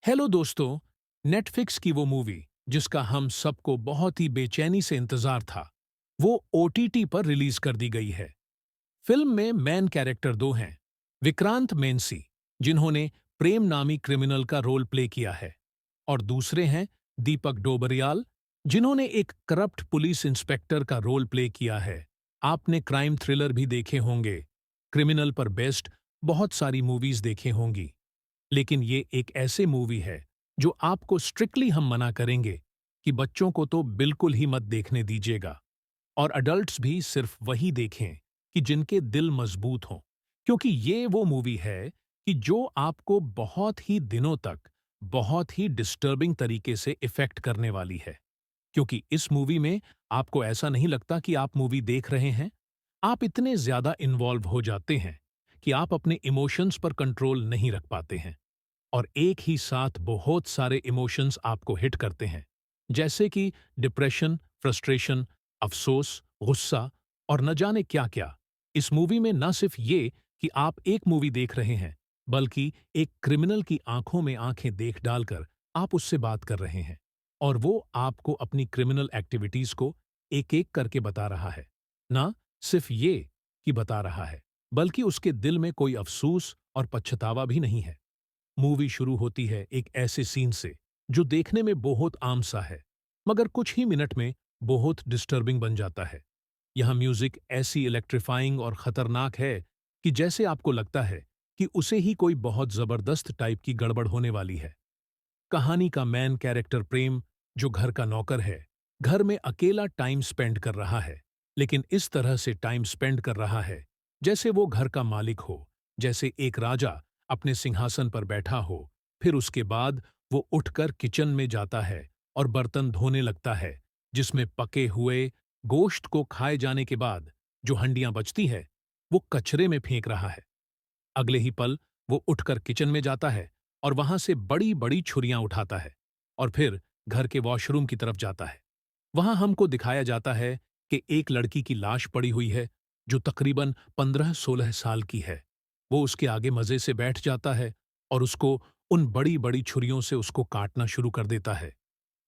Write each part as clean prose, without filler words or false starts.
Hello दोस्तों। Netflix की वो मूवी जिसका हम सबको बहुत ही बेचैनी से इंतजार था, वो ओटीटी पर रिलीज कर दी गई है। फिल्म में मेन कैरेक्टर दो हैं, विक्रांत मेनसी, जिन्होंने प्रेम नामी क्रिमिनल का रोल प्ले किया है, और दूसरे हैं दीपक डोबरियाल, जिन्होंने एक करप्ट पुलिस इंस्पेक्टर का रोल प्ले किया है। आपने क्राइम थ्रिलर भी देखे होंगे, क्रिमिनल पर बेस्ड बहुत सारी मूवीज देखे होंगी, लेकिन ये एक ऐसे मूवी है जो आपको स्ट्रिक्टली हम मना करेंगे कि बच्चों को तो बिल्कुल ही मत देखने दीजिएगा, और अडल्ट्स भी सिर्फ वही देखें कि जिनके दिल मजबूत हों, क्योंकि ये वो मूवी है कि जो आपको बहुत ही दिनों तक बहुत ही डिस्टर्बिंग तरीके से इफेक्ट करने वाली है। क्योंकि इस मूवी में आपको ऐसा नहीं लगता कि आप मूवी देख रहे हैं, आप इतने ज्यादा इन्वॉल्व हो जाते हैं कि आप अपने इमोशंस पर कंट्रोल नहीं रख पाते हैं, और एक ही साथ बहुत सारे इमोशंस आपको हिट करते हैं, जैसे कि डिप्रेशन, फ्रस्ट्रेशन, अफसोस, गुस्सा और न जाने क्या क्या। इस मूवी में न सिर्फ ये कि आप एक मूवी देख रहे हैं, बल्कि एक क्रिमिनल की आंखों में आंखें देख डालकर आप उससे बात कर रहे हैं, और वो आपको अपनी क्रिमिनल एक्टिविटीज को एक एक करके बता रहा है। ना सिर्फ ये कि बता रहा है, बल्कि उसके दिल में कोई अफसोस और पछतावा भी नहीं है। मूवी शुरू होती है एक ऐसे सीन से जो देखने में बहुत आम सा है, मगर कुछ ही मिनट में बहुत डिस्टर्बिंग बन जाता है। यहाँ म्यूजिक ऐसी इलेक्ट्रीफाइंग और खतरनाक है कि जैसे आपको लगता है कि उसे ही कोई बहुत जबरदस्त टाइप की गड़बड़ होने वाली है। कहानी का मेन कैरेक्टर प्रेम, जो घर का नौकर है, घर में अकेला टाइम स्पेंड कर रहा है, लेकिन इस तरह से टाइम स्पेंड कर रहा है जैसे वो घर का मालिक हो, जैसे एक राजा अपने सिंहासन पर बैठा हो। फिर उसके बाद वो उठकर किचन में जाता है और बर्तन धोने लगता है, जिसमें पके हुए गोश्त को खाए जाने के बाद जो हंडियां बचती है, वो कचरे में फेंक रहा है। अगले ही पल वो उठकर किचन में जाता है और वहां से बड़ी बड़ी छुरियां उठाता है, और फिर घर के वॉशरूम की तरफ जाता है। वहां हमको दिखाया जाता है कि एक लड़की की लाश पड़ी हुई है, जो तकरीबन 15-16 साल की है। वो उसके आगे मजे से बैठ जाता है और उसको उन बड़ी बड़ी छुरियों से उसको काटना शुरू कर देता है।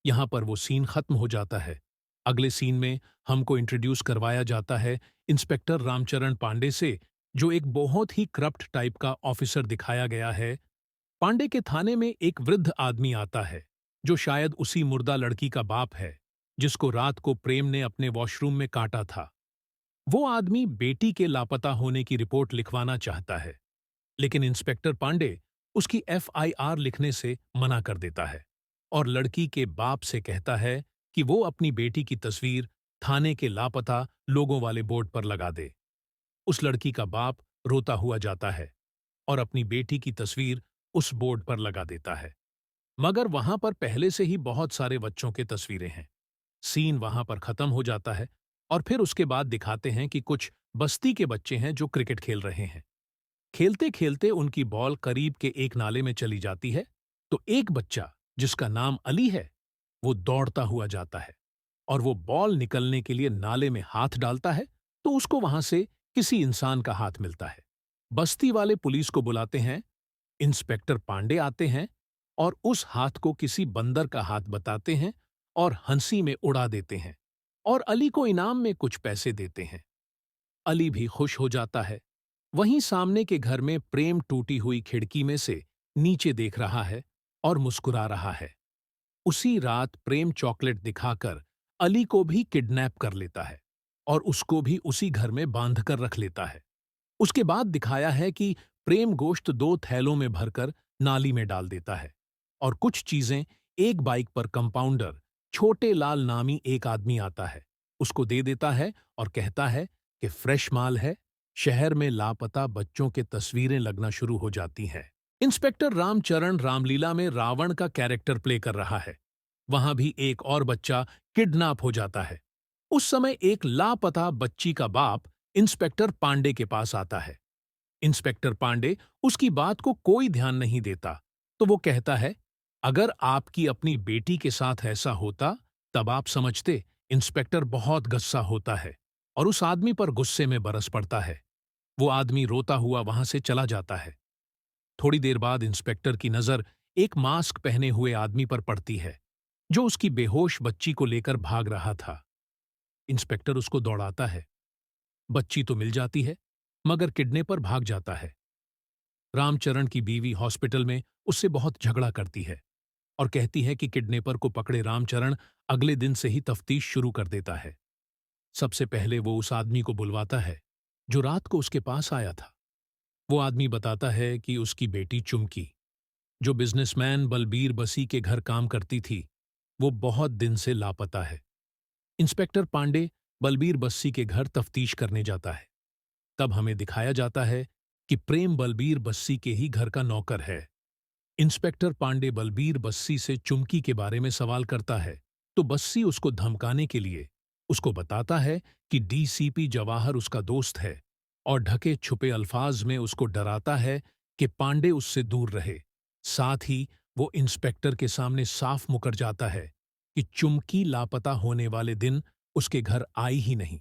यहां पर वो सीन खत्म हो जाता है। अगले सीन में हमको इंट्रोड्यूस करवाया जाता है इंस्पेक्टर रामचरण पांडे से, जो एक बहुत ही करप्ट टाइप का ऑफिसर दिखाया गया है। पांडे के थाने में एक वृद्ध आदमी आता है, जो शायद उसी मुर्दा लड़की का बाप है, जिसको रात को प्रेम ने अपने वॉशरूम में काटा था। वो आदमी बेटी के लापता होने की रिपोर्ट लिखवाना चाहता है, लेकिन इंस्पेक्टर पांडे उसकी एफआईआर लिखने से मना कर देता है, और लड़की के बाप से कहता है कि वो अपनी बेटी की तस्वीर थाने के लापता लोगों वाले बोर्ड पर लगा दे। उस लड़की का बाप रोता हुआ जाता है और अपनी बेटी की तस्वीर उस बोर्ड पर लगा देता है, मगर वहां पर पहले से ही बहुत सारे बच्चों के तस्वीरें हैं। सीन वहां पर खत्म हो जाता है, और फिर उसके बाद दिखाते हैं कि कुछ बस्ती के बच्चे हैं जो क्रिकेट खेल रहे हैं। खेलते खेलते उनकी बॉल करीब के एक नाले में चली जाती है, तो एक बच्चा, जिसका नाम अली है, वो दौड़ता हुआ जाता है, और वो बॉल निकलने के लिए नाले में हाथ डालता है, तो उसको वहां से किसी इंसान का हाथ मिलता है। बस्ती वाले पुलिस को बुलाते हैं, इंस्पेक्टर पांडे आते हैं और उस हाथ को किसी बंदर का हाथ बताते हैं और हंसी में उड़ा देते हैं, और अली को इनाम में कुछ पैसे देते हैं। अली भी खुश हो जाता है। वहीं सामने के घर में प्रेम टूटी हुई खिड़की में से नीचे देख रहा है और मुस्कुरा रहा है। उसी रात प्रेम चॉकलेट दिखाकर अली को भी किडनैप कर लेता है और उसको भी उसी घर में बांध कर रख लेता है। उसके बाद दिखाया है कि प्रेम गोश्त 2 थैलों में भरकर नाली में डाल देता है, और कुछ चीजें एक बाइक पर कंपाउंडर छोटे लाल नामी एक आदमी आता है, उसको दे देता है और कहता है कि फ्रेश माल है। शहर में लापता बच्चों के तस्वीरें लगना शुरू हो जाती हैं। इंस्पेक्टर रामचरण रामलीला में रावण का कैरेक्टर प्ले कर रहा है। वहां भी एक और बच्चा किडनैप हो जाता है। उस समय एक लापता बच्ची का बाप इंस्पेक्टर पांडे के पास आता है। इंस्पेक्टर पांडे उसकी बात को कोई ध्यान नहीं देता, तो वो कहता है, अगर आपकी अपनी बेटी के साथ ऐसा होता, तब आप समझते। इंस्पेक्टर बहुत गुस्सा होता है और उस आदमी पर गुस्से में बरस पड़ता है। वो आदमी रोता हुआ वहां से चला जाता है। थोड़ी देर बाद इंस्पेक्टर की नजर एक मास्क पहने हुए आदमी पर पड़ती है, जो उसकी बेहोश बच्ची को लेकर भाग रहा था। इंस्पेक्टर उसको दौड़ाता है। बच्ची तो मिल जाती है, मगर किडनैपर भाग जाता है। रामचरण की बीवी हॉस्पिटल में उससे बहुत झगड़ा करती है और कहती है कि किडनैपर को पकड़े रामचरण अगले दिन से ही तफ्तीश शुरू कर देता है। सबसे पहले वो उस आदमी को बुलवाता है जो रात को उसके पास आया था। वो आदमी बताता है कि उसकी बेटी चुमकी, जो बिजनेसमैन बलबीर बसी के घर काम करती थी, वो बहुत दिन से लापता है। इंस्पेक्टर पांडे बलबीर बस्सी के घर तफ्तीश करने जाता है। तब हमें दिखाया जाता है कि प्रेम बलबीर बस्सी के ही घर का नौकर है। इंस्पेक्टर पांडे बलबीर बस्सी से चुमकी के बारे में सवाल करता है, तो बस्सी उसको धमकाने के लिए उसको बताता है कि डीसीपी जवाहर उसका दोस्त है और ढके छुपे अल्फाज में उसको डराता है कि पांडे उससे दूर रहे। साथ ही वो इंस्पेक्टर के सामने साफ मुकर जाता है कि चुमकी लापता होने वाले दिन उसके घर आई ही नहीं।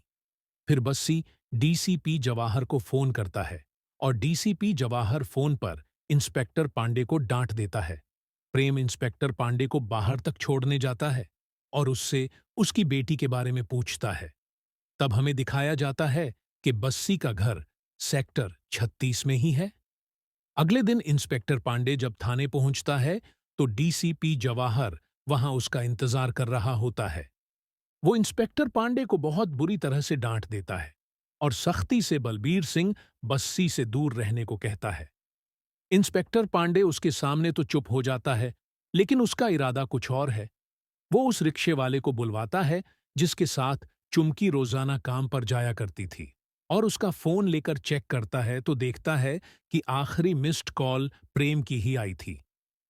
फिर बस्सी डीसीपी जवाहर को फोन करता है और डीसीपी जवाहर फोन पर इंस्पेक्टर पांडे को डांट देता है। प्रेम इंस्पेक्टर पांडे को बाहर तक छोड़ने जाता है और उससे उसकी बेटी के बारे में पूछता है। तब हमें दिखाया जाता है कि बस्सी का घर सेक्टर 36 में ही है। अगले दिन इंस्पेक्टर पांडे जब थाने पहुंचता है तो डीसीपी जवाहर वहां उसका इंतजार कर रहा होता है। वो इंस्पेक्टर पांडे को बहुत बुरी तरह से डांट देता है और सख्ती से बलबीर सिंह बस्सी से दूर रहने को कहता है। इंस्पेक्टर पांडे उसके सामने तो चुप हो जाता है, लेकिन उसका इरादा कुछ और है। वो उस रिक्शे वाले को बुलवाता है जिसके साथ चुमकी रोजाना काम पर जाया करती थी, और उसका फोन लेकर चेक करता है तो देखता है कि आखिरी मिस्ड कॉल प्रेम की ही आई थी।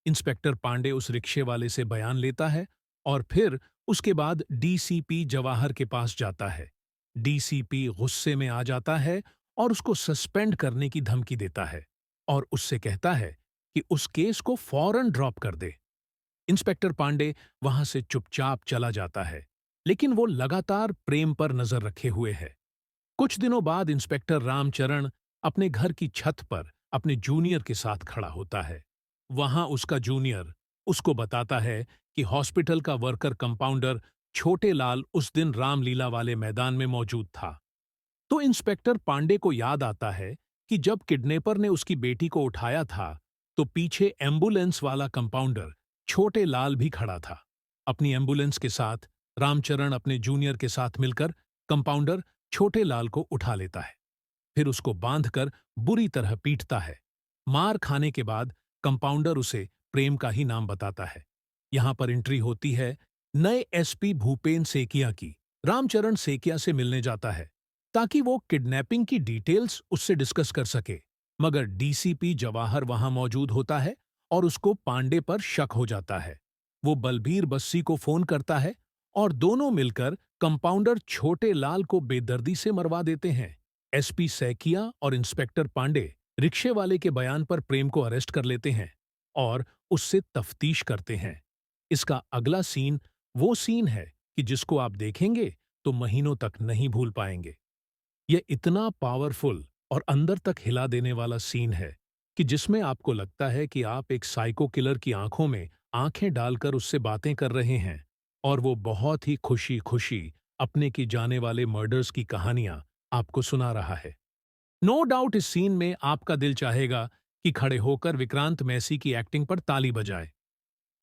इंस्पेक्टर पांडे उस रिक्शे वाले से बयान लेता है और फिर उसके बाद डीसीपी जवाहर के पास जाता है। डीसीपी गुस्से में आ जाता है और उसको सस्पेंड करने की धमकी देता है और उससे कहता है कि उस केस को फौरन ड्रॉप कर दे। इंस्पेक्टर पांडे वहां से चुपचाप चला जाता है, लेकिन वो लगातार प्रेम पर नजर रखे हुए है। कुछ दिनों बाद इंस्पेक्टर रामचरण अपने घर की छत पर अपने जूनियर के साथ खड़ा होता है। वहां उसका जूनियर उसको बताता है कि हॉस्पिटल का वर्कर कंपाउंडर छोटे लाल उस दिन रामलीला वाले मैदान में मौजूद था। तो इंस्पेक्टर पांडे को याद आता है कि जब किडनैपर ने उसकी बेटी को उठाया था तो पीछे एम्बुलेंस वाला कंपाउंडर छोटे लाल भी खड़ा था। अपनी एम्बुलेंस के साथ रामचरण अपने जूनियर के साथ मिलकर कंपाउंडर छोटे लाल को उठा लेता है, फिर उसको बांधकर बुरी तरह पीटता है। मार खाने के बाद कंपाउंडर उसे प्रेम का ही नाम बताता है। यहां पर एंट्री होती है नए एसपी भूपेन सेकिया की। रामचरण सेकिया से मिलने जाता है ताकि वो किडनैपिंग की डिटेल्स उससे डिस्कस कर सके, मगर डीसीपी जवाहर वहां मौजूद होता है और उसको पांडे पर शक हो जाता है। वो बलबीर बस्सी को फोन करता है और दोनों मिलकर कंपाउंडर छोटे लाल को बेदर्दी से मरवा देते हैं। एसपी सैकिया और इंस्पेक्टर पांडे रिक्शे वाले के बयान पर प्रेम को अरेस्ट कर लेते हैं और उससे तफ्तीश करते हैं। इसका अगला सीन वो सीन है कि जिसको आप देखेंगे तो महीनों तक नहीं भूल पाएंगे। यह इतना पावरफुल और अंदर तक हिला देने वाला सीन है कि जिसमें आपको लगता है कि आप एक साइको किलर की आंखों में आंखें डालकर उससे बातें कर रहे हैं और वो बहुत ही खुशी खुशी अपने की जाने वाले मर्डर्स की कहानियां आपको सुना रहा है। नो डाउट इस सीन में आपका दिल चाहेगा कि खड़े होकर विक्रांत मैसी की एक्टिंग पर ताली बजाए।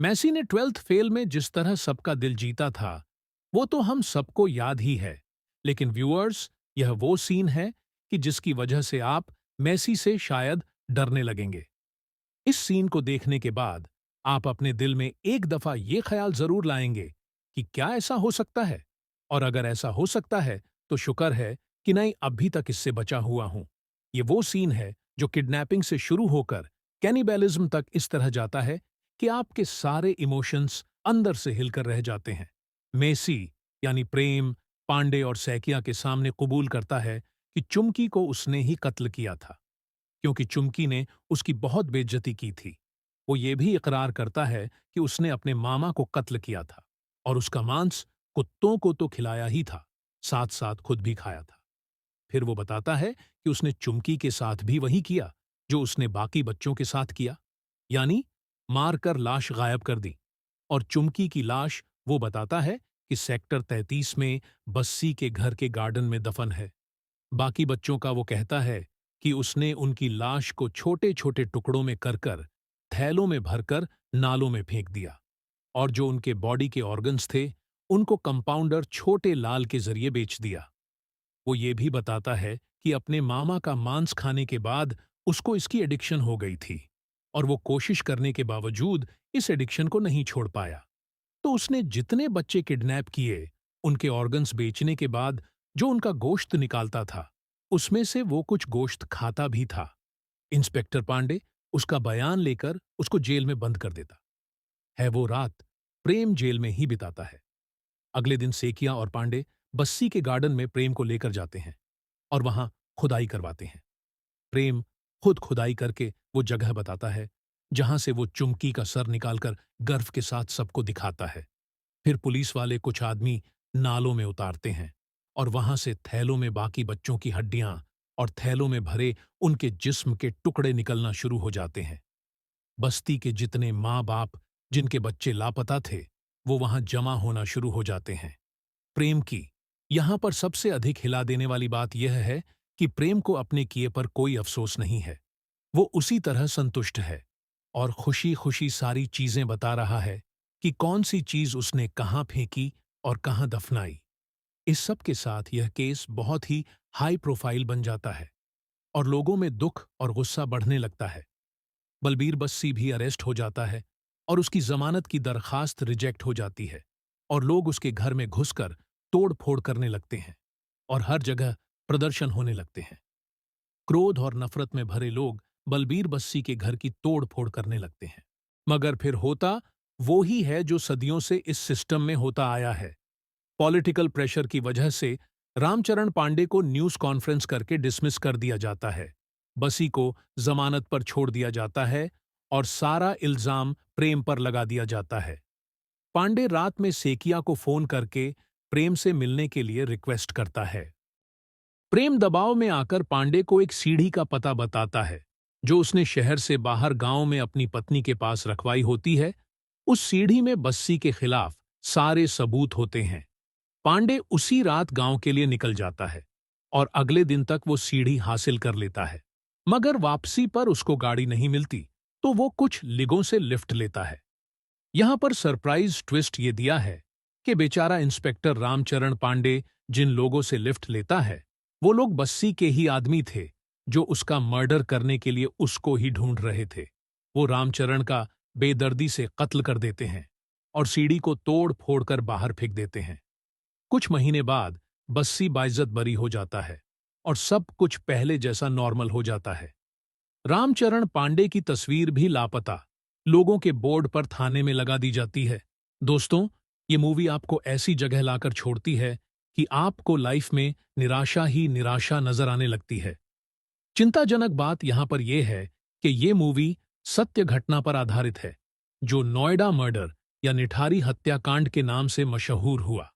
मैसी ने 12th फेल में जिस तरह सबका दिल जीता था, वो तो हम सबको याद ही है। लेकिन व्यूअर्स, यह वो सीन है कि जिसकी वजह से आप मैसी से शायद डरने लगेंगे। इस सीन को देखने के बाद आप अपने दिल में एक दफा ये ख्याल जरूर लाएंगे कि क्या ऐसा हो सकता है, और अगर ऐसा हो सकता है तो शुक्र है कि नहीं अभी तक इससे बचा हुआ हूं। ये वो सीन है जो किडनैपिंग से शुरू होकर कैनिबैलिज्म तक इस तरह जाता है कि आपके सारे इमोशंस अंदर से हिलकर रह जाते हैं। मेसी यानी प्रेम पांडे और सैकिया के सामने कबूल करता है कि चुमकी को उसने ही कत्ल किया था, क्योंकि चुमकी ने उसकी बहुत बेइज्जती की थी। वो ये भी इकरार करता है कि उसने अपने मामा को कत्ल किया था और उसका मांस कुत्तों को तो खिलाया ही था, साथ साथ खुद भी खाया था। फिर वो बताता है कि उसने चुमकी के साथ भी वही किया जो उसने बाकी बच्चों के साथ किया, यानी मारकर लाश गायब कर दी। और चुमकी की लाश वो बताता है कि सेक्टर 33 में बस्सी के घर के गार्डन में दफन है। बाकी बच्चों का वो कहता है कि उसने उनकी लाश को छोटे छोटे टुकड़ों में कर थैलों में भरकर नालों में फेंक दिया। और जो उनके बॉडी के ऑर्गन्स थे, उनको कंपाउंडर छोटे लाल के जरिए बेच दिया। वो ये भी बताता है कि अपने मामा का मांस खाने के बाद उसको इसकी एडिक्शन हो गई थी और वो कोशिश करने के बावजूद इस एडिक्शन को नहीं छोड़ पाया। तो उसने जितने बच्चे किडनैप किए, उनके ऑर्गन्स बेचने के बाद जो उनका गोश्त निकालता था, उसमें से वो कुछ गोश्त खाता भी था। इंस्पेक्टर पांडे उसका बयान लेकर उसको जेल में बंद कर देता है। वो रात प्रेम जेल में ही बिताता है। अगले दिन सेकिया और पांडे बस्सी के गार्डन में प्रेम को लेकर जाते हैं और वहां खुदाई करवाते हैं। प्रेम खुद खुदाई करके वो जगह बताता है जहां से वो चुमकी का सर निकालकर गर्व के साथ सबको दिखाता है। फिर पुलिस वाले कुछ आदमी नालों में उतारते हैं और वहां से थैलों में बाकी बच्चों की हड्डियां और थैलों में भरे उनके जिस्म के टुकड़े निकलना शुरू हो जाते हैं। बस्ती के जितने माँ बाप जिनके बच्चे लापता थे, वो वहां जमा होना शुरू हो जाते हैं। प्रेम की यहां पर सबसे अधिक हिला देने वाली बात यह है कि प्रेम को अपने किए पर कोई अफसोस नहीं है। वो उसी तरह संतुष्ट है और खुशी खुशी सारी चीजें बता रहा है कि कौन सी चीज उसने कहाँ फेंकी और कहाँ दफनाई। इस सब के साथ यह केस बहुत ही हाई प्रोफाइल बन जाता है और लोगों में दुख और गुस्सा बढ़ने लगता है। बलबीर बस्सी भी अरेस्ट हो जाता है और उसकी जमानत की दरखास्त रिजेक्ट हो जाती है और लोग उसके घर में घुसकर तोड़ फोड़ करने लगते हैं और हर जगह प्रदर्शन होने लगते हैं। क्रोध और नफरत में भरे लोग बलबीर बस्सी के घर की तोड़ फोड़ करने लगते हैं। मगर फिर होता वो ही है जो सदियों से इस सिस्टम में होता आया है। पॉलिटिकल प्रेशर की वजह से रामचरण पांडे को न्यूज कॉन्फ्रेंस करके डिसमिस कर दिया जाता है। बसी को जमानत पर छोड़ दिया जाता है और सारा इल्जाम प्रेम पर लगा दिया जाता है। पांडे रात में सेकिया को फोन करके प्रेम से मिलने के लिए रिक्वेस्ट करता है। प्रेम दबाव में आकर पांडे को एक सीढ़ी का पता बताता है जो उसने शहर से बाहर गांव में अपनी पत्नी के पास रखवाई होती है। उस सीढ़ी में बस्सी के खिलाफ सारे सबूत होते हैं। पांडे उसी रात गांव के लिए निकल जाता है और अगले दिन तक वो सीढ़ी हासिल कर लेता है। मगर वापसी पर उसको गाड़ी नहीं मिलती, तो वो कुछ लिगों से लिफ्ट लेता है। यहां पर सरप्राइज ट्विस्ट ये दिया है कि बेचारा इंस्पेक्टर रामचरण पांडे जिन लोगों से लिफ्ट लेता है, वो लोग बस्सी के ही आदमी थे जो उसका मर्डर करने के लिए उसको ही ढूंढ रहे थे। वो रामचरण का बेदर्दी से कत्ल कर देते हैं और सीढ़ी को तोड़ फोड़ कर बाहर फेंक देते हैं। कुछ महीने बाद बस्सी बाइज्जत बरी हो जाता है और सब कुछ पहले जैसा नॉर्मल हो जाता है। रामचरण पांडे की तस्वीर भी लापता लोगों के बोर्ड पर थाने में लगा दी जाती है। दोस्तों, ये मूवी आपको ऐसी जगह लाकर छोड़ती है कि आपको लाइफ में निराशा ही निराशा नजर आने लगती है। चिंताजनक बात यहां पर यह है कि ये मूवी सत्य घटना पर आधारित है, जो नोएडा मर्डर या निठारी हत्याकांड के नाम से मशहूर हुआ।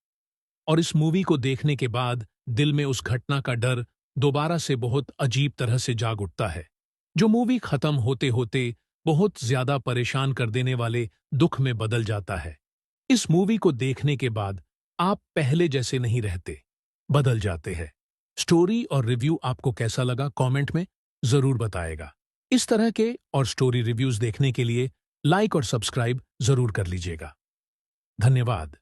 और इस मूवी को देखने के बाद दिल में उस घटना का डर दोबारा से बहुत अजीब तरह से जाग उठता है, जो मूवी खत्म होते होते बहुत ज्यादा परेशान कर देने वाले दुख में बदल जाता है। इस मूवी को देखने के बाद आप पहले जैसे नहीं रहते, बदल जाते हैं। स्टोरी और रिव्यू आपको कैसा लगा कमेंट में जरूर बताएगा। इस तरह के और स्टोरी रिव्यूज देखने के लिए लाइक और सब्सक्राइब जरूर कर लीजिएगा। धन्यवाद।